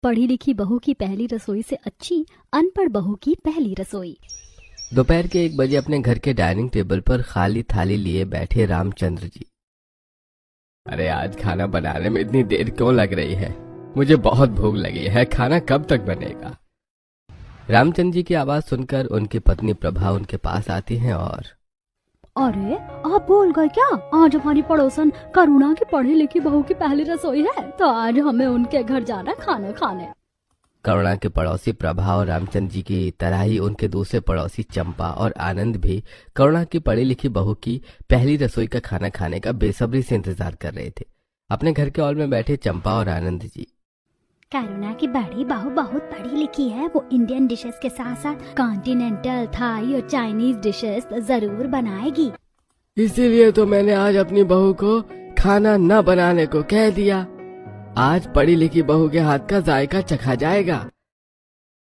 पढ़ी लिखी बहू की पहली रसोई से अच्छी अनपढ़ बहू की पहली रसोई। दोपहर के 1 बजे अपने घर के डाइनिंग टेबल पर खाली थाली लिए बैठे रामचंद्र जी। अरे आज खाना बनाने में इतनी देर क्यों लग रही है? मुझे बहुत भूख लगी है, खाना कब तक बनेगा? रामचंद्र जी की आवाज सुनकर उनकी पत्नी प्रभा उनके पास आती है और अरे आप भूल गए क्या? आज हमारी पड़ोसन करुणा की पढ़ी लिखी बहू की पहली रसोई है, तो आज हमें उनके घर जाना खाना खाने। करुणा के पड़ोसी प्रभा और रामचंद्र जी की तरह ही उनके दूसरे पड़ोसी चंपा और आनंद भी करुणा की पढ़ी लिखी बहू की पहली रसोई का खाना खाने का बेसब्री से इंतजार कर रहे थे। अपने घर के हॉल में बैठे चंपा और आनंद जी, करुणा की बड़ी बहू बहुत पढ़ी लिखी है, वो इंडियन डिशेस के साथ साथ कॉन्टिनेंटल, थाई और चाइनीज डिशेस जरूर बनाएगी। इसीलिए तो मैंने आज अपनी बहू को खाना न बनाने को कह दिया। आज पढ़ी लिखी बहू के हाथ का जायका चखा जाएगा।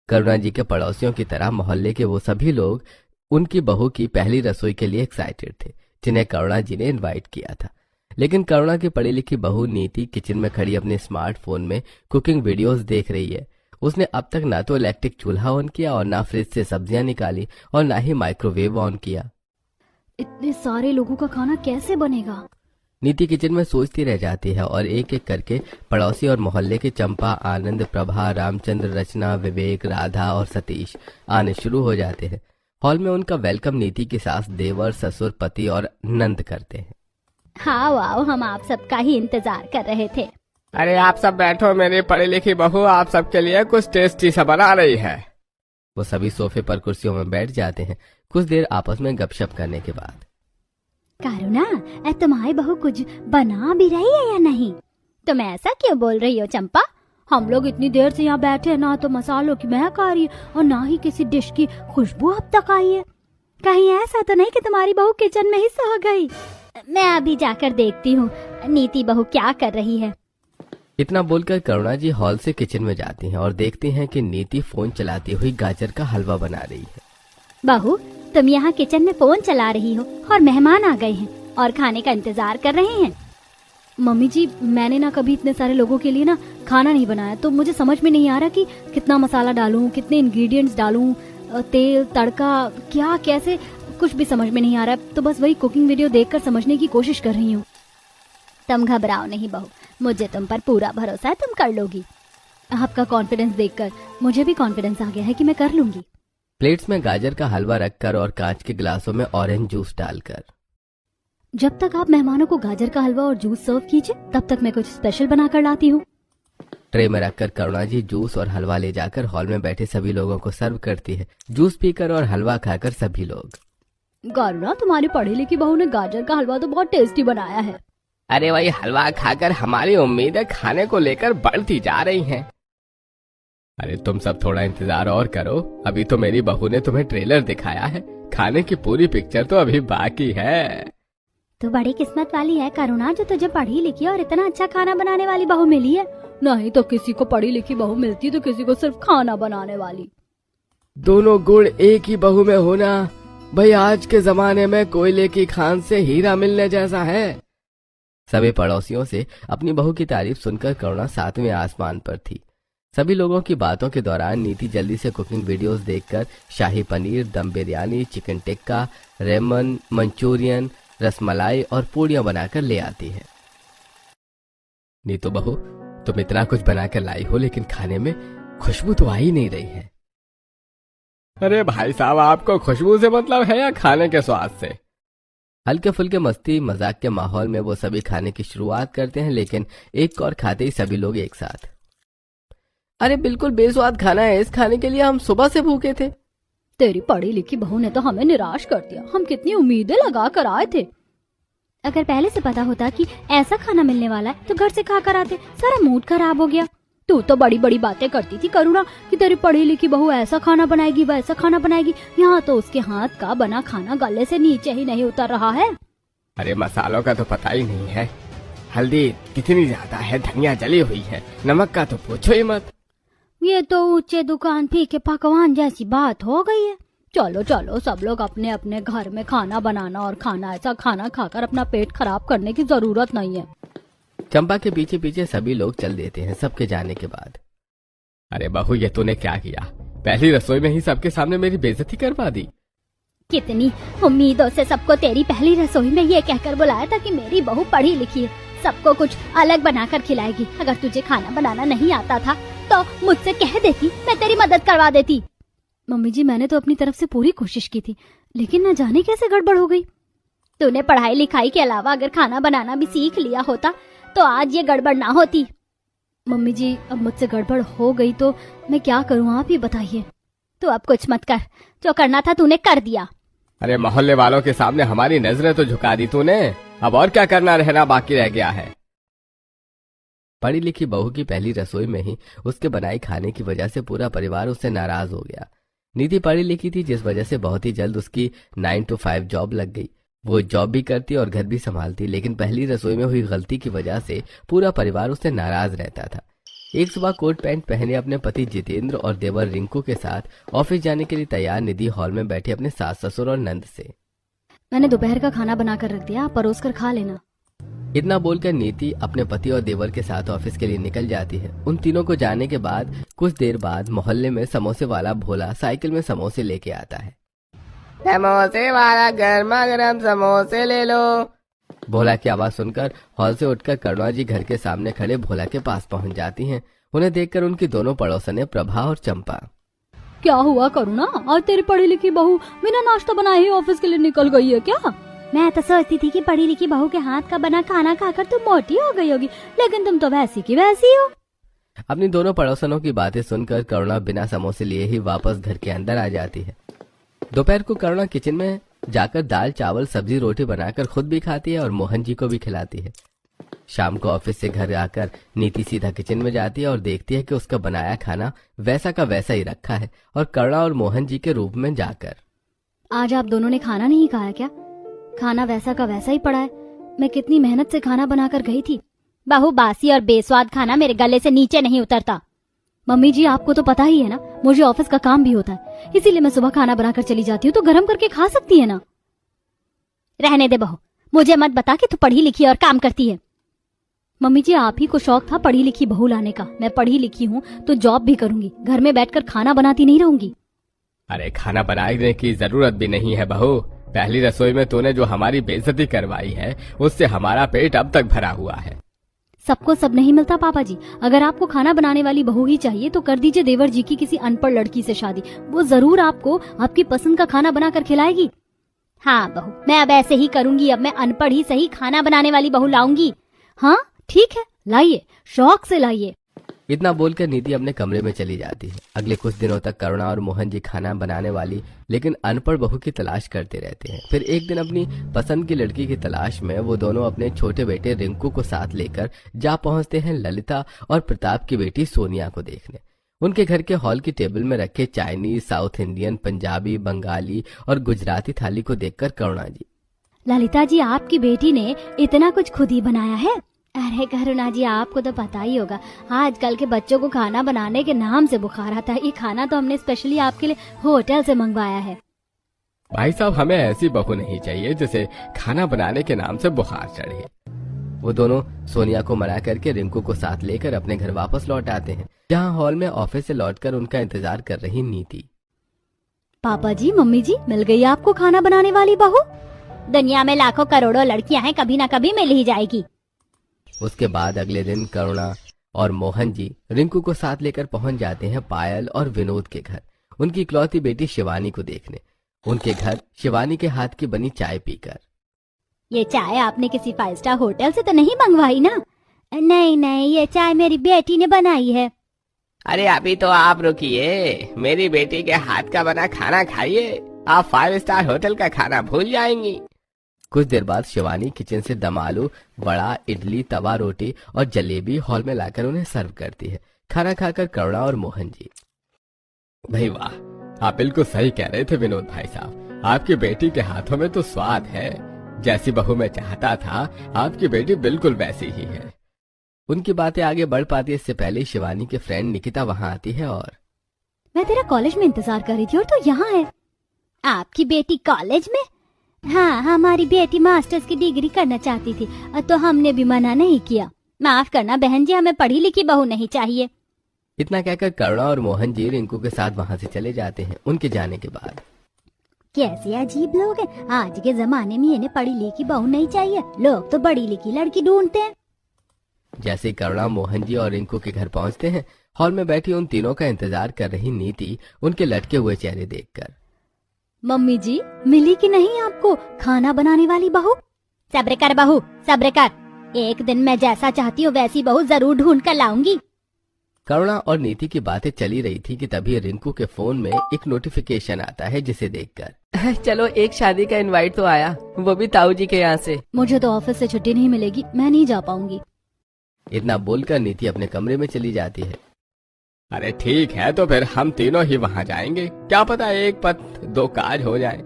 करुणा जी के पड़ोसियों की तरह मोहल्ले के वो सभी लोग उनकी बहू की पहली रसोई के लिए एक्साइटेड थे, जिन्हें करुणा जी ने इनवाइट किया था। लेकिन करुणा की पढ़ी लिखी बहू नीति किचन में खड़ी अपने स्मार्टफोन में कुकिंग वीडियोस देख रही है। उसने अब तक ना तो इलेक्ट्रिक चूल्हा ऑन किया और ना फ्रिज से सब्जियां निकाली और ना ही माइक्रोवेव ऑन किया। इतने सारे लोगों का खाना कैसे बनेगा? नीति किचन में सोचती रह जाती है और एक एक करके पड़ोसी और मोहल्ले के चंपा, आनंद, प्रभा, रामचंद्र, रचना, विवेक, राधा और सतीश आने शुरू हो जाते हैं। हॉल में उनका वेलकम नीति की सास, देवर, ससुर, पति और नंद करते हैं। हाँ वाओ, हम आप सबका ही इंतजार कर रहे थे। अरे आप सब बैठो, मेरी पढ़ी लिखी बहू आप सबके लिए कुछ टेस्टी सा बना रही है। वो सभी सोफे पर कुर्सियों में बैठ जाते हैं। कुछ देर आपस में गपशप करने के बाद, करुणा, तुम्हारी बहू कुछ बना भी रही है या नहीं? तुम ऐसा क्यों बोल रही हो चंपा? हम लोग इतनी देर से यहाँ बैठे हैं, ना तो मसालों की महक आ रही है और ना ही किसी डिश की खुशबू अब तक आई है। कहीं ऐसा तो नहीं कि तुम्हारी बहू किचन में ही सो गई? मैं अभी जाकर देखती हूँ नीति बहू क्या कर रही है। इतना बोलकर करुणा जी हॉल से किचन में जाती हैं और देखती हैं कि नीति फोन चलाती हुई गाजर का हलवा बना रही है। बहू, तुम यहाँ किचन में फोन चला रही हो और मेहमान आ गए हैं और खाने का इंतजार कर रहे हैं। मम्मी जी, मैंने ना कभी इतने सारे लोगों के लिए ना खाना नहीं बनाया, तो मुझे समझ में नहीं आ रहा कि कितना मसाला डालूं, कितने इंग्रेडिएंट्स डालूं, तेल, तड़का, क्या कैसे, कुछ भी समझ में नहीं आ रहा। तो बस वही कुकिंग वीडियो देखकर समझने की कोशिश कर रही हूँ। तुम घबराओ नहीं बहू, मुझे तुम पर पूरा भरोसा है, तुम कर लोगी। आपका कॉन्फिडेंस देखकर मुझे भी कॉन्फिडेंस आ गया है कि मैं कर लूंगी। प्लेट्स में गाजर का हलवा रखकर और कांच के गिलासों में ऑरेंज जूस डालकर। जब तक आप मेहमानों को गाजर का हलवा और जूस सर्व कीजिए, तब तक मैं कुछ स्पेशल बनाकर लाती हूँ। ट्रे में रखकर करुणा जी जूस और हलवा ले जाकर हॉल में बैठे सभी लोगों को सर्व करती है। जूस पीकर और हलवा खाकर सभी लोग, करुणा, तुम्हारी पढ़ी लिखी बहू ने गाजर का हलवा तो बहुत टेस्टी बनाया है। अरे वही हलवा खाकर हमारी उम्मीदें खाने को लेकर बढ़ती जा रही हैं। अरे तुम सब थोड़ा इंतजार और करो, अभी तो मेरी बहू ने तुम्हें ट्रेलर दिखाया है, खाने की पूरी पिक्चर तो अभी बाकी है। तो बड़ी किस्मत वाली है करुणा, जो तुझे पढ़ी लिखी और इतना अच्छा खाना बनाने वाली बहू मिली है। नहीं तो किसी को पढ़ी लिखी बहू मिलती तो किसी को सिर्फ खाना बनाने वाली। दोनों गुण एक ही बहू में होना, भाई आज के जमाने में कोयले की खान से हीरा मिलने जैसा है। सभी पड़ोसियों से अपनी बहू की तारीफ सुनकर करुणा 7वें आसमान पर थी। सभी लोगों की बातों के दौरान नीति जल्दी से कुकिंग वीडियोस देखकर shahi paneer, dum biryani, chicken tikka, ramen, Manchurian, rasmalai और पूड़ियां बनाकर ले आती है। नीतू बहू, तुम इतना कुछ बनाकर लाई हो, लेकिन खाने में खुशबू तो आ ही नहीं रही है। अरे भाई साहब, आपको खुशबू से मतलब है या खाने के स्वाद से? हल्के फुल्के मस्ती मजाक के माहौल में वो सभी खाने की शुरुआत करते हैं, लेकिन एक और खाते ही सभी लोग एक साथ, अरे बिल्कुल बेस्वाद खाना है, इस खाने के लिए हम सुबह से भूखे थे। तेरी पढ़ी लिखी बहू ने तो हमें निराश कर दिया, हम कितनी उम्मीदें लगा कर आए थे। अगर पहले से पता होता कि ऐसा खाना मिलने वाला है तो घर से खा कर आते, सारा मूड खराब हो गया। तू तो बड़ी बड़ी बातें करती थी करुणा कि तेरी पढ़ी लिखी बहू ऐसा खाना बनाएगी, वैसा खाना बनाएगी, यहाँ तो उसके हाथ का बना खाना गले से नीचे ही नहीं उतर रहा है। अरे मसालों का तो पता ही नहीं है, हल्दी कितनी ज्यादा है, धनिया जली हुई है, नमक का तो पूछो ही मत। ये तो ऊंचे दुकान फीके पकवान जैसी बात हो गई है। चलो चलो, सब लोग अपने अपने घर में खाना बनाना और खाना, ऐसा खाना खाकर अपना पेट खराब करने की जरूरत नहीं है। चंपा के पीछे पीछे सभी लोग चल देते हैं सबके जाने के बाद। अरे बहू, ये तूने क्या किया? पहली रसोई में ही सबके सामने मेरी बेइज्जती करवा दी। कितनी उम्मीदों से सबको तेरी पहली रसोई में ये कहकर बुलाया था कि मेरी बहू पढ़ी लिखी है, सबको कुछ अलग बनाकर खिलाएगी। अगर तुझे खाना बनाना नहीं आता था तो मुझसे कह देती, मैं तेरी मदद करवा देती। मम्मी जी, मैंने तो अपनी तरफ से पूरी कोशिश की थी, लेकिन न जाने कैसे गड़बड़ हो गई। तूने पढ़ाई लिखाई के अलावा अगर खाना बनाना भी सीख लिया होता तो आज ये गड़बड़ ना होती। मम्मी जी, अब मुझसे गड़बड़ हो गई तो मैं क्या करूं, आप ही बताइए। तू अब कुछ मत कर, जो करना था तूने कर दिया। अरे मोहल्ले वालों के सामने हमारी नजरें तो झुका दी तूने, अब और क्या करना रहना बाकी रह गया है। पढ़ी लिखी बहू की पहली रसोई में ही उसके बनाई खाने की वजह से पूरा परिवार उससे नाराज हो गया। नीति पढ़ी लिखी थी, जिस वजह से बहुत ही जल्द उसकी 9 to 5 जॉब लग गई। वो जॉब भी करती और घर भी संभालती, लेकिन पहली रसोई में हुई गलती की वजह से पूरा परिवार उससे नाराज रहता था। एक सुबह कोट पैंट पहने अपने पति जितेंद्र और देवर रिंकू के साथ ऑफिस जाने के लिए तैयार निधि हॉल में बैठी अपने सास ससुर और नंद से। मैंने दोपहर का खाना बनाकर रख दिया, परोस कर खा लेना। इतना बोलकर नीति अपने पति और देवर के साथ ऑफिस के लिए निकल जाती है। उन तीनों को जाने के बाद कुछ देर बाद मोहल्ले में समोसे वाला भोला साइकिल में समोसे लेके आता है। समोसे वाला गर्मा गर्म समोसे ले लो। भोला की आवाज सुनकर हॉल से उठकर करुणा जी घर के सामने खड़े भोला के पास पहुंच जाती हैं। उन्हें देखकर उनकी दोनों पड़ोसने प्रभा और चंपा। क्या हुआ करुणा, आज तेरी पढ़ी लिखी बहू बिना नाश्ता बनाए ही ऑफिस के लिए निकल गई है क्या? मैं तो सोचती थी कि पढ़ी लिखी बहू के हाथ का बना खाना खाकर तुम मोटी हो गई होगी, लेकिन तुम तो वैसी की वैसी हो। अपनी दोनों पड़ोसनों की बातें सुनकर करुणा बिना समोसे लिए ही वापस घर के अंदर आ जाती है। दोपहर को करुणा किचन में जाकर दाल चावल सब्जी रोटी बनाकर खुद भी खाती है और मोहन जी को भी खिलाती है। शाम को ऑफिस से घर आकर नीति सीधा किचन में जाती है और देखती है कि उसका बनाया खाना वैसा का वैसा ही रखा है और करुणा और मोहन जी के रूप में जाकर, आज आप दोनों ने खाना नहीं खाया क्या? खाना वैसा का वैसा ही पड़ा है। मैं कितनी मेहनत से खाना बनाकर गई थी। बहू, बासी और बेस्वाद खाना मेरे गले से नीचे नहीं उतरता। मम्मी जी, आपको तो पता ही है ना, मुझे ऑफिस का काम भी होता है, इसीलिए मैं सुबह खाना बनाकर चली जाती हूँ, तो गर्म करके खा सकती है ना। रहने दे बहू, मुझे मत बता कि तू पढ़ी लिखी और काम करती है। मम्मी जी, आप ही को शौक था पढ़ी लिखी बहू लाने का। मैं पढ़ी लिखी हूँ तो जॉब भी करूंगी, घर में बैठकर खाना बनाती नहीं रहूंगी। अरे खाना बनाने की जरूरत भी नहीं है बहू। पहली रसोई में तूने जो हमारी बेइज्जती करवाई है उससे हमारा पेट अब तक भरा हुआ है। सबको सब नहीं मिलता पापा जी। अगर आपको खाना बनाने वाली बहू ही चाहिए तो कर दीजिए देवर जी की किसी अनपढ़ लड़की से शादी, वो जरूर आपको आपकी पसंद का खाना बनाकर खिलाएगी। हाँ बहू, मैं अब ऐसे ही करूंगी। अब मैं अनपढ़ ही सही खाना बनाने वाली बहू लाऊंगी। हाँ ठीक है, लाइए, शौक से लाइए। इतना बोलकर नीति अपने कमरे में चली जाती है। अगले कुछ दिनों तक करुणा और मोहन जी खाना बनाने वाली लेकिन अनपढ़ बहू की तलाश करते रहते हैं। फिर एक दिन अपनी पसंद की लड़की की तलाश में वो दोनों अपने छोटे बेटे रिंकू को साथ लेकर जा पहुंचते हैं ललिता और प्रताप की बेटी सोनिया को देखने। उनके घर के हॉल की टेबल में रखे Chinese, south Indian, Punjabi, Bengali और गुजराती थाली को देखकर करुणा जी, ललिता जी, आपकी बेटी ने इतना कुछ खुद ही बनाया है? अरे करुणा जी, आपको तो पता ही होगा, आजकल के बच्चों को खाना बनाने के नाम से बुखार आता है। ये खाना तो हमने स्पेशली आपके लिए होटल से मंगवाया है। भाई साहब, हमें ऐसी बहू नहीं चाहिए जिसे खाना बनाने के नाम से बुखार चढ़े। वो दोनों सोनिया को मना करके रिंकू को साथ लेकर अपने घर वापस लौट आते हैं, जहाँ हॉल में ऑफिस से लौटकर उनका इंतजार कर रही नीति। पापा जी, मम्मी जी, मिल गई आपको खाना बनाने वाली बहू? दुनिया में लाखों करोड़ों लड़कियां हैं, कभी ना कभी मिल ही जाएगी। उसके बाद अगले दिन करुणा और मोहन जी रिंकू को साथ लेकर पहुंच जाते हैं पायल और विनोद के घर, उनकी इकलौती बेटी शिवानी को देखने। उनके घर शिवानी के हाथ की बनी चाय पीकर। ये चाय आपने किसी 5 स्टार होटल से तो नहीं मंगवाई ना? नहीं नहीं, ये चाय मेरी बेटी ने बनाई है। अरे अभी तो आप रुकिए, मेरी बेटी के हाथ का बना खाना खाइए, आप 5 स्टार होटल का खाना भूल जाएंगी। कुछ देर बाद शिवानी किचन से दम आलू, बड़ा, इडली, तवा रोटी और जलेबी हॉल में लाकर उन्हें सर्व करती है। खाना खाकर करुणा और मोहन जी, भाई वाह, आप बिल्कुल सही कह रहे थे विनोद भाई साहब, आपकी बेटी के हाथों में तो स्वाद है। जैसी बहू मैं चाहता था, आपकी बेटी बिल्कुल वैसी ही है। उनकी बातें आगे बढ़ पाती इससे पहले शिवानी के फ्रेंड निकिता वहाँ आती है और, मैं तेरा कॉलेज में इंतजार कर रही थी और तू यहाँ है। आपकी बेटी कॉलेज में? हाँ, हमारी बेटी मास्टर्स की डिग्री करना चाहती थी तो हमने भी मना नहीं किया। माफ करना बहन जी, हमें पढ़ी लिखी बहू नहीं चाहिए। इतना कहकर करुणा और मोहन जी रिंकू के साथ वहाँ से चले जाते हैं। उनके जाने के बाद कैसे अजीब लोग हैं। आज के जमाने में इन्हें पढ़ी लिखी बहू नहीं चाहिए, लोग तो बड़ी लिखी लड़की ढूंढते हैं। जैसे करुणा मोहन जी और रिंकू के घर पहुँचते हैं, हॉल में बैठी उन तीनों का इंतजार कर रही नीति उनके लटके हुए चेहरे देखकर, मम्मी जी मिली कि नहीं आपको खाना बनाने वाली बहू? सब्र कर बहू, सब्र कर, एक दिन मैं जैसा चाहती हूँ वैसी बहू जरूर ढूंढ कर लाऊंगी। करुणा और नीति की बातें चली रही थी कि तभी रिंकू के फोन में एक नोटिफिकेशन आता है, जिसे देखकर चलो एक शादी का इनवाइट तो आया, वो भी ताऊ जी के यहाँ से। मुझे तो ऑफिस से छुट्टी नहीं मिलेगी, मैं नहीं जा पाऊंगी। इतना बोलकर नीति अपने कमरे में चली जाती है। अरे ठीक है, तो फिर हम तीनों ही वहाँ जाएंगे, क्या पता एक पत दो काज हो जाए।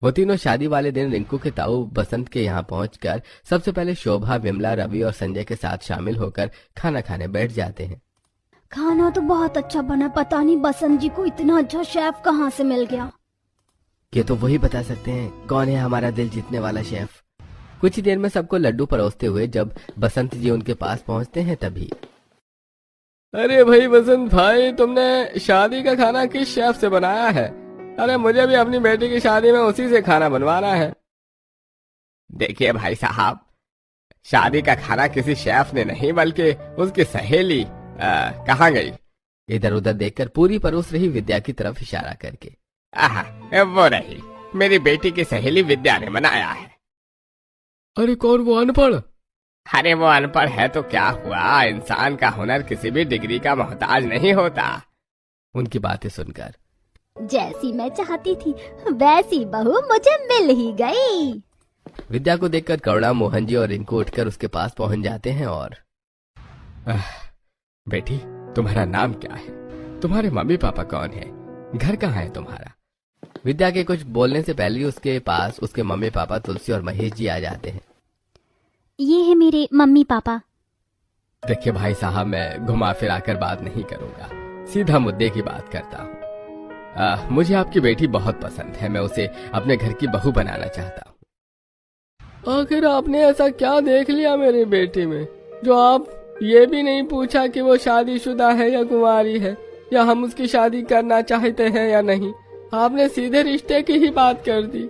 वो तीनों शादी वाले दिन रिंकू के ताऊ बसंत के यहाँ पहुंचकर सबसे पहले शोभा, विमला, रवि और संजय के साथ शामिल होकर खाना खाने बैठ जाते हैं। खाना तो बहुत अच्छा बना, पता नहीं बसंत जी को इतना अच्छा शेफ कहाँ से मिल गया। ये तो वही बता सकते हैं कौन है हमारा दिल जीतने वाला शेफ। कुछ ही देर में सबको लड्डू परोसते हुए जब बसंत जी उनके पास पहुंचते हैं, तभी अरे भाई बसंत भाई, तुमने शादी का खाना किस शेफ से बनाया है? अरे मुझे भी अपनी बेटी की शादी में उसी से खाना बनवाना है। देखिए भाई साहब, शादी का खाना किसी शेफ ने नहीं बल्कि उसकी सहेली कहाँ गई? इधर उधर देखकर पूरी परोस रही विद्या की तरफ इशारा करके। वो रही, मेरी बेटी की सहेली विद्या ने बनाया है। अरे कौन, वो अनपढ़? अरे वो अनपढ़ है तो क्या हुआ, इंसान का हुनर किसी भी डिग्री का मोहताज नहीं होता। उनकी बातें सुनकर जैसी मैं चाहती थी वैसी बहू मुझे मिल ही गई। विद्या को देखकर करुणा, मोहन जी और रिंकू उठकर उसके पास पहुंच जाते हैं और बेटी, तुम्हारा नाम क्या है? तुम्हारे मम्मी पापा कौन है? घर कहाँ है तुम्हारा? विद्या के कुछ बोलने से पहले उसके पास उसके मम्मी पापा तुलसी और महेश जी आ जाते हैं। ये है मेरे मम्मी पापा। देखिए भाई साहब, मैं घुमा फिरा कर बात नहीं करूंगा, सीधा मुद्दे की बात करता हूँ। मुझे आपकी बेटी बहुत पसंद है, मैं उसे अपने घर की बहू बनाना चाहता हूँ। आखिर आपने ऐसा क्या देख लिया मेरी बेटी में जो आप ये भी नहीं पूछा कि वो शादीशुदा है या कुंवारी है, या हम उसकी शादी करना चाहते हैं या नहीं? आपने सीधे रिश्ते की ही बात कर दी।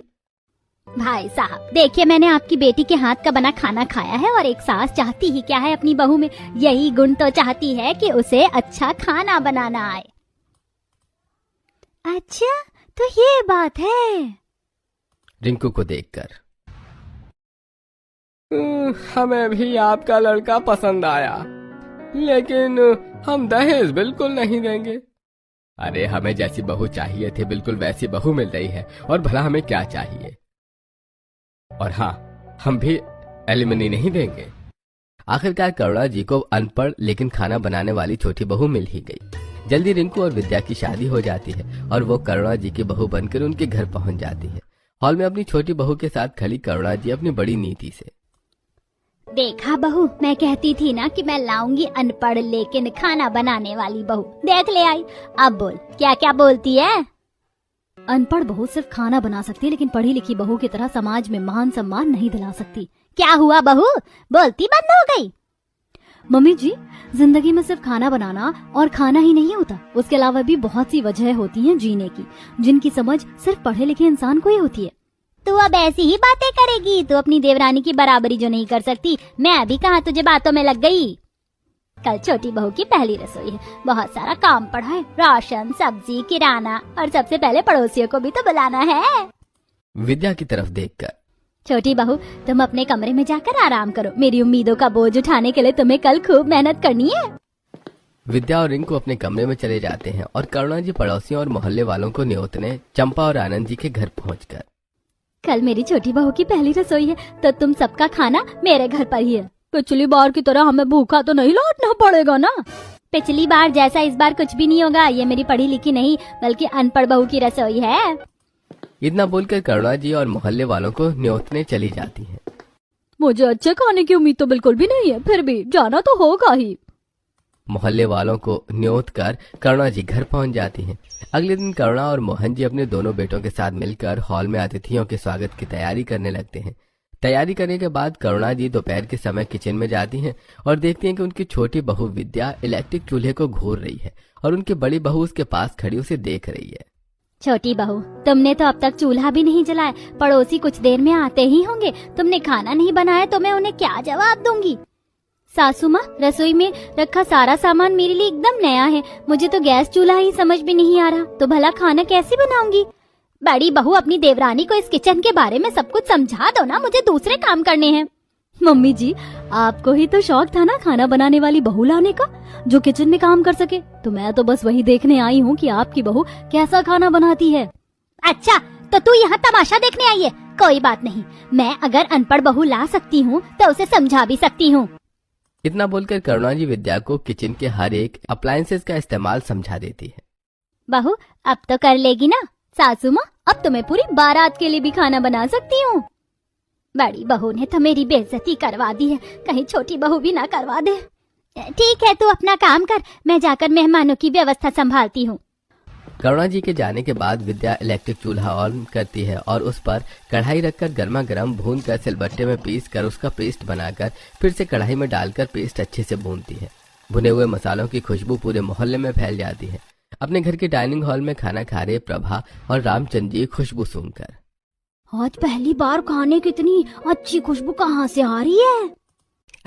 भाई साहब देखिए, मैंने आपकी बेटी के हाथ का बना खाना खाया है, और एक सास चाहती ही क्या है अपनी बहू में, यही गुण तो चाहती है कि उसे अच्छा खाना बनाना आए। अच्छा तो ये बात है। रिंकू को देखकर हमें भी आपका लड़का पसंद आया, लेकिन हम दहेज बिल्कुल नहीं देंगे। अरे हमें जैसी बहू चाहिए थी बिल्कुल वैसी बहू मिल रही है, और भला हमें क्या चाहिए? और हाँ, हम भी एलिमनी नहीं देंगे। आखिरकार करुणा जी को अनपढ़ लेकिन खाना बनाने वाली छोटी बहू मिल ही गई। जल्दी रिंकू और विद्या की शादी हो जाती है और वो करुणा जी की बहू बनकर उनके घर पहुंच जाती है। हॉल में अपनी छोटी बहू के साथ खड़ी करुणा जी अपनी बड़ी नीति से, देखा बहू, मैं कहती थी ना कि मैं लाऊंगी अनपढ़ लेकिन खाना बनाने वाली बहू, देख ले आई। अब बोल क्या क्या बोलती है? अनपढ़ बहू सिर्फ खाना बना सकती है, लेकिन पढ़ी लिखी बहू की तरह समाज में मान सम्मान नहीं दिला सकती। क्या हुआ बहू, बोलती बंद हो गई? मम्मी जी, जिंदगी में सिर्फ खाना बनाना और खाना ही नहीं होता, उसके अलावा भी बहुत सी वजह होती हैं जीने की, जिनकी समझ सिर्फ पढ़े लिखे इंसान को ही होती है। तू अब ऐसी ही बातें करेगी? तू अपनी देवरानी की बराबरी जो नहीं कर सकती, मैं अभी कहाँ तुझे बातों में लग गई। कल छोटी बहू की पहली रसोई है, बहुत सारा काम पड़ा है, राशन, सब्जी, किराना, और सबसे पहले पड़ोसियों को भी तो बुलाना है। विद्या की तरफ देखकर, छोटी बहू तुम अपने कमरे में जाकर आराम करो, मेरी उम्मीदों का बोझ उठाने के लिए तुम्हें कल खूब मेहनत करनी है। विद्या और रिंकू अपने कमरे में चले जाते हैं और करुणा जी पड़ोसियों और मोहल्ले वालों को न्योतने चंपा और आनंद जी के घर पहुंचकर, कल मेरी छोटी बहू की पहली रसोई है, तो तुम सबका खाना मेरे घर पर ही है। पिछली बार की तरह हमें भूखा तो नहीं लौटना पड़ेगा ना? पिछली बार जैसा इस बार कुछ भी नहीं होगा, ये मेरी पढ़ी लिखी नहीं बल्कि अनपढ़ बहू की रसोई है। इतना बोलकर करुणा जी और मोहल्ले वालों को न्योतने चली जाती हैं। मुझे अच्छे खाने की उम्मीद तो बिल्कुल भी नहीं है, फिर भी जाना तो होगा ही। मोहल्ले वालों को न्योत कर करुणा जी घर पहुंच जाती हैं। अगले दिन करुणा और मोहन जी अपने दोनों बेटों के साथ मिलकर हॉल में अतिथियों के स्वागत की तैयारी करने लगते हैं। तैयारी करने के बाद करुणा जी दोपहर के समय किचन में जाती हैं और देखती हैं कि उनकी छोटी बहू विद्या इलेक्ट्रिक चूल्हे को घूर रही है और उनकी बड़ी बहू उसके पास खड़ी उसे देख रही है। छोटी बहू, तुमने तो अब तक चूल्हा भी नहीं जलाया। पड़ोसी कुछ देर में आते ही होंगे। तुमने खाना नहीं बनाया तो मैं उन्हें क्या जवाब दूंगी? सासू माँ, रसोई में रखा सारा सामान मेरे लिए एकदम नया है। मुझे तो गैस चूल्हा ही समझ में नहीं आ रहा, तो भला खाना कैसे बनाऊंगी? बड़ी बहू, अपनी देवरानी को इस किचन के बारे में सब कुछ समझा दो ना, मुझे दूसरे काम करने हैं। मम्मी जी, आपको ही तो शौक था ना खाना बनाने वाली बहू लाने का, जो किचन में काम कर सके। तो मैं तो बस वही देखने आई हूँ कि आपकी बहू कैसा खाना बनाती है। अच्छा, तो तू यहाँ तमाशा देखने आई है? कोई बात नहीं, मैं अगर अनपढ़ बहू ला सकती हूँ तो उसे समझा भी सकती हूँ। इतना बोलकर करुणा जी विद्या को किचन के हर एक अप्लायंसेस का इस्तेमाल समझा देती है। बहू, अब तो कर लेगी ना? सासू माँ, अब तो मैं पूरी बारात के लिए भी खाना बना सकती हूँ। बड़ी बहू ने तो मेरी बेइज्जती करवा दी है, कहीं छोटी बहू भी ना करवा दे। ठीक है, तू अपना काम कर, मैं जाकर मेहमानों की व्यवस्था संभालती हूँ। करुणा जी के जाने के बाद विद्या इलेक्ट्रिक चूल्हा ऑन करती है और उस पर कढ़ाई रखकर गर्मा गर्म भून कर सिलबट्टे में पीस कर उसका पेस्ट बनाकर फिर से कढ़ाई में डालकर पेस्ट अच्छे से भूनती है। भुने हुए मसालों की खुशबू पूरे मोहल्ले में फैल जाती है। अपने घर के डाइनिंग हॉल में खाना खा रहे प्रभा और रामचंद्र जी खुशबू सूंघकर, आज पहली बार खाने की इतनी अच्छी खुशबू कहाँ से आ रही है?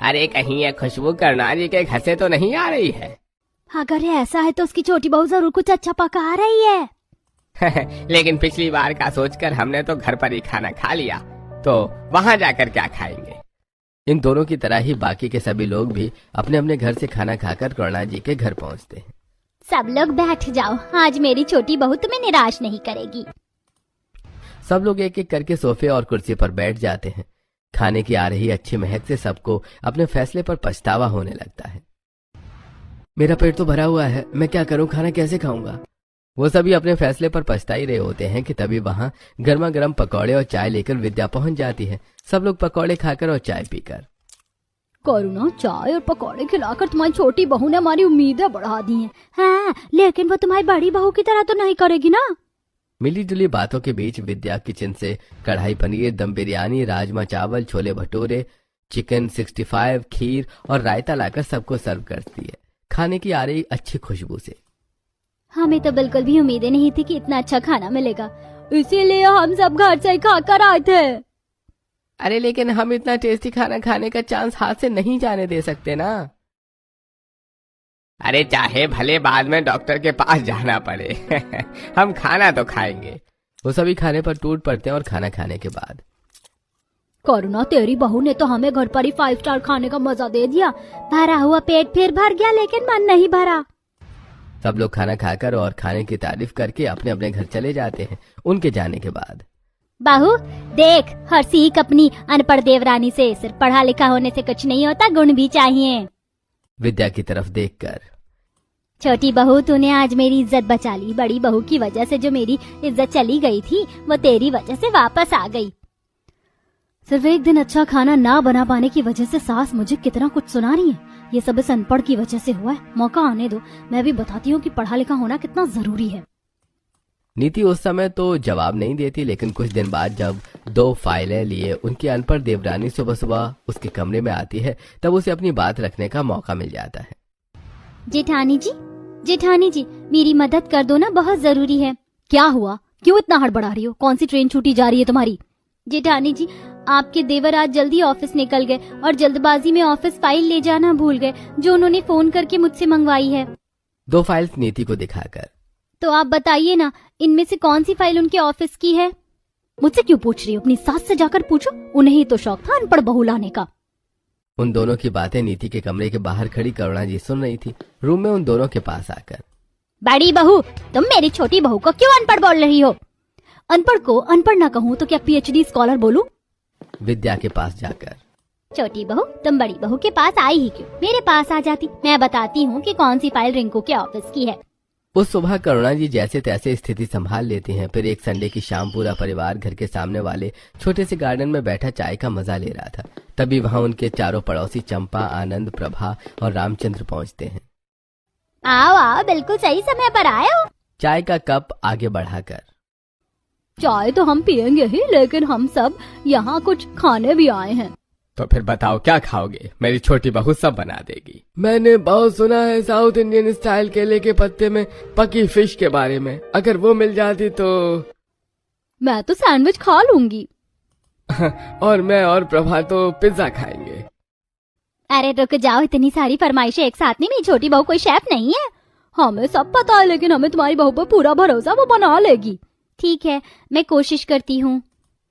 अरे कहीं ये खुशबू करुणा जी के घर से तो नहीं आ रही है? अगर ऐसा है तो उसकी छोटी बहू जरूर कुछ अच्छा पका रही है। लेकिन पिछली बार का सोचकर हमने तो घर पर ही खाना खा लिया, तो वहाँ जाकर क्या खाएंगे? इन दोनों की तरह ही बाकी के सभी लोग भी अपने अपने घर से खाना खाकर करुणा जी के घर पहुँचते हैं। सब लोग बैठ जाओ, आज मेरी छोटी बहू तुम्हें निराश नहीं करेगी। सब लोग एक एक करके सोफे और कुर्सी पर बैठ जाते हैं। खाने की आ रही अच्छी महक से सबको अपने फैसले पर पछतावा होने लगता है। मेरा पेट तो भरा हुआ है, मैं क्या करूं, खाना कैसे खाऊंगा? वो सभी अपने फैसले पर पछता ही रहे होते हैं कि तभी वहां गर्मा गर्म पकौड़े और चाय लेकर विद्या पहुंच जाती है। सब लोग पकौड़े खाकर और चाय पीकर। करुणा, चाय और पकौड़े खिलाकर तुम्हारी छोटी बहू ने हमारी उम्मीदें बढ़ा दी हैं। हाँ, लेकिन वो तुम्हारी बड़ी बहू की तरह तो नहीं करेगी ना? मिली जुली बातों के बीच विद्या किचन से कढ़ाई पनीर, दम बिरयानी, राजमा चावल, छोले भटूरे, चिकन 65, खीर और रायता लाकर सबको सर्व करती है, खाने की आ रही अच्छी खुशबू से। हमें तो बिल्कुल भी उम्मीदें नहीं थी कि इतना अच्छा खाना मिलेगा, इसीलिए हम सब घर से ही खाकर आए थे। अरे लेकिन हम इतना टेस्टी खाना खाने का चांस हाथ से नहीं जाने दे सकते ना। अरे चाहे भले बाद में डॉक्टर के पास जाना पड़े हम खाना तो खाएंगे। वो सभी खाने पर टूट पड़ते हैं और खाना खाने के बाद, करुणा, तेरी बहू ने तो हमें घर पर ही 5 स्टार खाने का मजा दे दिया। भरा हुआ पेट फिर भर गया, लेकिन मन नहीं भरा। सब लोग खाना खाकर और खाने की तारीफ करके अपने अपने घर चले जाते हैं। उनके जाने के बाद, बहू देख और सीख अपनी अनपढ़ देवरानी से, सिर्फ पढ़ा लिखा होने से कुछ नहीं होता, गुण भी चाहिए। विद्या की तरफ देखकर, छोटी बहू, तूने आज मेरी इज्जत बचा ली। बड़ी बहू की वजह से जो मेरी इज्जत चली गई थी, वो तेरी वजह से वापस आ गई। सिर्फ एक दिन अच्छा खाना ना बना पाने की वजह से सास मुझे कितना कुछ सुना रही है। ये सब इस अनपढ़ की वजह से हुआ है। मौका आने दो, मैं भी बताती हूँ कि पढ़ा लिखा होना कितना जरूरी है। नीति उस समय तो जवाब नहीं देती, लेकिन कुछ दिन बाद जब 2 फाइलें लिए उनकी अनपढ़ देवरानी सुबह सुबह उसके कमरे में आती है, तब उसे अपनी बात रखने का मौका मिल जाता है। जेठानी जी, मेरी मदद कर दो ना, बहुत जरूरी है। क्या हुआ, क्यों इतना हड़बड़ा रही हो? कौन सी ट्रेन छूटी जा रही है तुम्हारी? जेठानी जी, आपके देवर आज जल्दी ऑफिस निकल गए और जल्दबाजी में ऑफिस फाइल ले जाना भूल गए, जो उन्होंने फोन करके मुझसे मंगवाई है। 2 फाइल्स नीति को दिखाकर, तो आप बताइए ना, इनमें से कौन सी फाइल उनके ऑफिस की है? मुझसे क्यों पूछ रही हो? अपनी सास से जाकर पूछो, उन्हें ही तो शौक था अनपढ़ बहू लाने का। उन दोनों की बातें नीति के कमरे के बाहर खड़ी करुणा जी सुन रही थी। रूम में उन दोनों के पास आकर, बड़ी बहू, तुम मेरी छोटी बहू को क्यों अनपढ़ बोल रही हो? अनपढ़ को अनपढ़ ना कहूँ तो क्या PhD स्कॉलर बोलूं? विद्या के पास जाकर, छोटी बहू, तुम बड़ी बहू के पास आई ही क्यों? मेरे पास आ जाती, मैं बताती हूँ कि कौन सी फाइल रिंकू के ऑफिस की है। उस सुबह करुणा जी जैसे तैसे स्थिति संभाल लेती हैं। फिर एक संडे की शाम पूरा परिवार घर के सामने वाले छोटे से गार्डन में बैठा चाय का मजा ले रहा था। तभी वहां उनके चारों पड़ोसी चंपा, आनंद, प्रभा और रामचंद्र पहुंचते हैं। आओ आओ, बिल्कुल सही समय पर आए हो। चाय का कप आगे बढ़ाकर, चाय तो हम पियेंगे ही, लेकिन हम सब यहाँ कुछ खाने भी आए हैं। तो फिर बताओ क्या खाओगे? मेरी छोटी बहू सब बना देगी। मैंने बहुत सुना है साउथ इंडियन स्टाइल केले के पत्ते में पकी फिश के बारे में, अगर वो मिल जाती तो। मैं तो सैंडविच खा लूंगी। और मैं और प्रभा तो पिज्जा खाएंगे। अरे रुक जाओ, इतनी सारी फरमाइशें एक साथ नहीं, मेरी छोटी बहू कोई शेफ नहीं है। हमें सब पता है, लेकिन हमें तुम्हारी बहू पर पूरा भरोसा, वो बना लेगी। ठीक है, मैं कोशिश करती हूँ।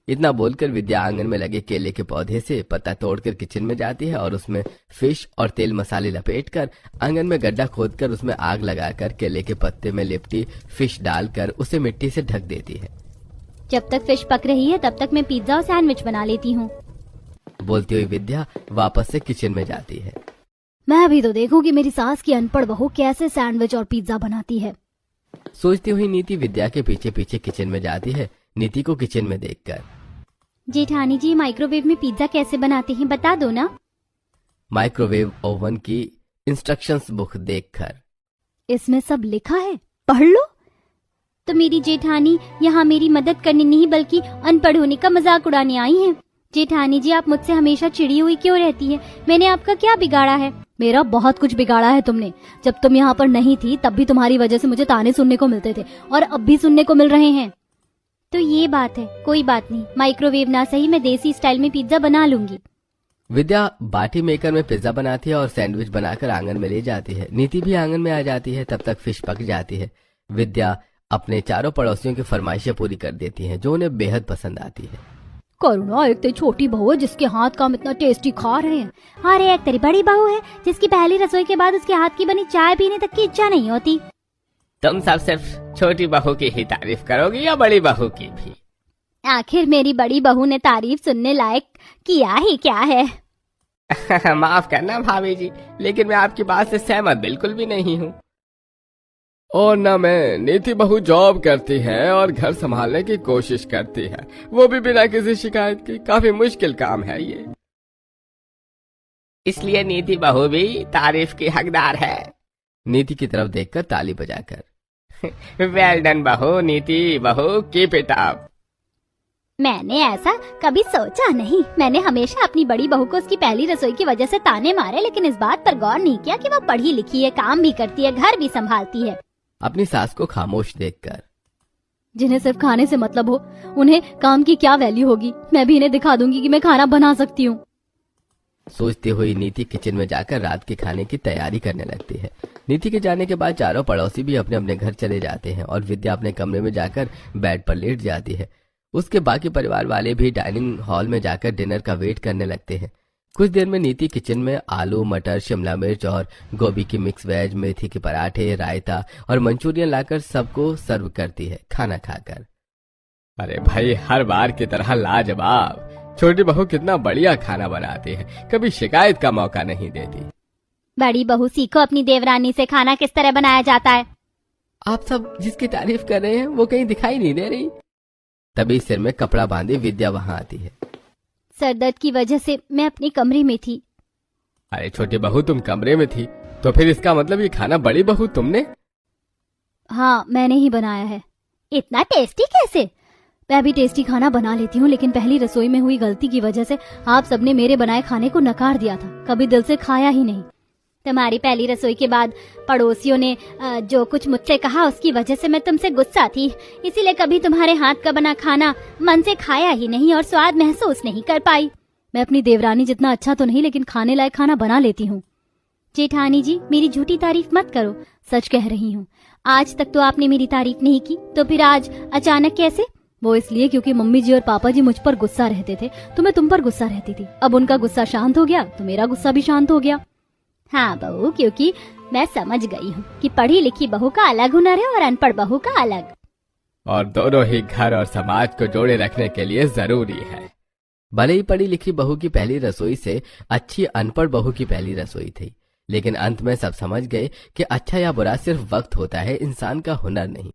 इतना बोलकर विद्या आंगन में लगे केले के पौधे से पत्ता तोड़कर किचन में जाती है और उसमें फिश और तेल मसाले लपेटकर आंगन में गड्ढा खोदकर उसमें आग लगाकर केले के पत्ते में लिपटी फिश डालकर उसे मिट्टी से ढक देती है। जब तक फिश पक रही है तब तक मैं पिज्जा और सैंडविच बना लेती हूँ। बोलती हुई विद्या वापस से किचन में जाती है। मैं भी तो देखूं कि मेरी सास की अनपढ़ बहू कैसे सैंडविच और पिज्जा बनाती है। सोचती हुई नीति विद्या के पीछे पीछे किचन में जाती है, नीति को किचन में देखकर। जेठानी जी, माइक्रोवेव में पिज्जा कैसे बनाते हैं बता दो ना। माइक्रोवेव ओवन की इंस्ट्रक्शंस बुक देखकर। इसमें सब लिखा है, पढ़ लो। तो मेरी जेठानी यहाँ मेरी मदद करने नहीं बल्कि अनपढ़ होने का मजाक उड़ाने आई हैं। जेठानी जी, आप मुझसे हमेशा चिड़ी हुई क्यों रहती है? मैंने आपका क्या बिगाड़ा है? मेरा बहुत कुछ बिगाड़ा है तुमने। जब तुम यहाँ पर नहीं थी तब भी तुम्हारी वजह से मुझे ताने सुनने को मिलते थे और अब भी सुनने को मिल रहे हैं। तो ये बात है, कोई बात नहीं, माइक्रोवेव ना सही, मैं देसी स्टाइल में पिज्जा बना लूंगी। विद्या बाटी मेकर में पिज्जा बनाती है और सैंडविच बनाकर आंगन में ले जाती है। नीति भी आंगन में आ जाती है, तब तक फिश पक जाती है। विद्या अपने चारों पड़ोसियों की फरमाइशें पूरी कर देती है जो उन्हें बेहद पसंद आती है। करुणा एक तेरी छोटी बहू है जिसके हाथ का हम इतना टेस्टी खा रहे हैं। अरे एक तेरी बड़ी बहू है जिसकी पहली रसोई के बाद उसके हाथ की बनी चाय पीने तक की इच्छा नहीं होती। तुम सब सिर्फ छोटी बहू की ही तारीफ करोगी या बड़ी बहू की भी? आखिर मेरी बड़ी बहू ने तारीफ सुनने लायक किया ही क्या है? माफ करना भाभी जी, लेकिन मैं आपकी बात से सहमत बिल्कुल भी नहीं हूँ। और न मैं, नीति बहू जॉब करती है और घर संभालने की कोशिश करती है, वो भी बिना किसी शिकायत के। काफी मुश्किल काम है ये। इसलिए नीति बहू भी तारीफ की हकदार है। नीति की तरफ देखकर ताली बजाकर। वेल डन बहू, नीति बहू, कीप इट अप। मैंने ऐसा कभी सोचा नहीं। मैंने हमेशा अपनी बड़ी बहू को उसकी पहली रसोई की वजह से ताने मारे, लेकिन इस बात पर गौर नहीं किया कि वो पढ़ी लिखी है, काम भी करती है, घर भी संभालती है। अपनी सास को खामोश देखकर। जिन्हें सिर्फ खाने से मतलब हो, उन्हें काम की क्या वैल्यू होगी? मैं भी इन्हें दिखा दूंगी कि मैं खाना बना सकती हूँ। सोचती हुई नीति किचन में जाकर रात के खाने की तैयारी करने लगती है। नीति के जाने के बाद चारों पड़ोसी भी अपने अपने घर चले जाते हैं और विद्या अपने कमरे में जाकर बेड पर लेट जाती है। उसके बाकी परिवार वाले भी डाइनिंग हॉल में जाकर डिनर का वेट करने लगते हैं। कुछ देर में नीति किचन में आलू, मटर, शिमला मिर्च और गोभी की मिक्स वेज, मेथी के पराठे, रायता और मंचूरियन लाकर सबको सर्व करती है खाना खाकर। अरे भाई, हर बार की तरह लाजवाब। छोटी बहू कितना बढ़िया खाना बनाती है, कभी शिकायत का मौका नहीं देती। बड़ी बहू, सीखो अपनी देवरानी से खाना किस तरह बनाया जाता है। आप सब जिसकी तारीफ कर रहे हैं वो कहीं दिखाई नहीं दे रही। तभी सिर में कपड़ा बांधे विद्या वहां आती है। सर दर्द की वजह से मैं अपने कमरे में थी। अरे छोटी बहू, तुम कमरे में थी तो फिर इसका मतलब ये खाना बड़ी बहू तुमने? हाँ, मैंने ही बनाया है। इतना टेस्टी कैसे? मैं भी टेस्टी खाना बना लेती हूँ, लेकिन पहली रसोई में हुई गलती की वजह से आप सबने मेरे बनाए खाने को नकार दिया था, कभी दिल से खाया ही नहीं। तुम्हारी पहली रसोई के बाद पड़ोसियों ने जो कुछ मुझसे कहा उसकी वजह से मैं तुमसे गुस्सा थी, इसीलिए कभी तुम्हारे हाथ का बना खाना मन से खाया ही नहीं और स्वाद महसूस नहीं कर पाई। मैं अपनी देवरानी जितना अच्छा तो नहीं, लेकिन खाने लायक खाना बना लेती हूँ। जेठानी जी, मेरी झूठी तारीफ मत करो, सच कह रही हूँ। आज तक तो आपने मेरी तारीफ नहीं की, तो फिर आज अचानक कैसे? वो इसलिए क्योंकि मम्मी जी और पापा जी मुझ पर गुस्सा रहते थे, तो मैं तुम पर गुस्सा रहती थी। अब उनका गुस्सा शांत हो गया तो मेरा गुस्सा भी शांत हो गया। हाँ बहू, क्योंकि मैं समझ गई हूँ कि पढ़ी लिखी बहू का अलग हुनर है और अनपढ़ बहू का अलग, और दोनों ही घर और समाज को जोड़े रखने के लिए जरूरी है। भले ही पढ़ी लिखी बहू की पहली रसोई से अच्छी अनपढ़ बहू की पहली रसोई थी, लेकिन अंत में सब समझ गए कि अच्छा या बुरा सिर्फ वक्त होता है, इंसान का हुनर नहीं।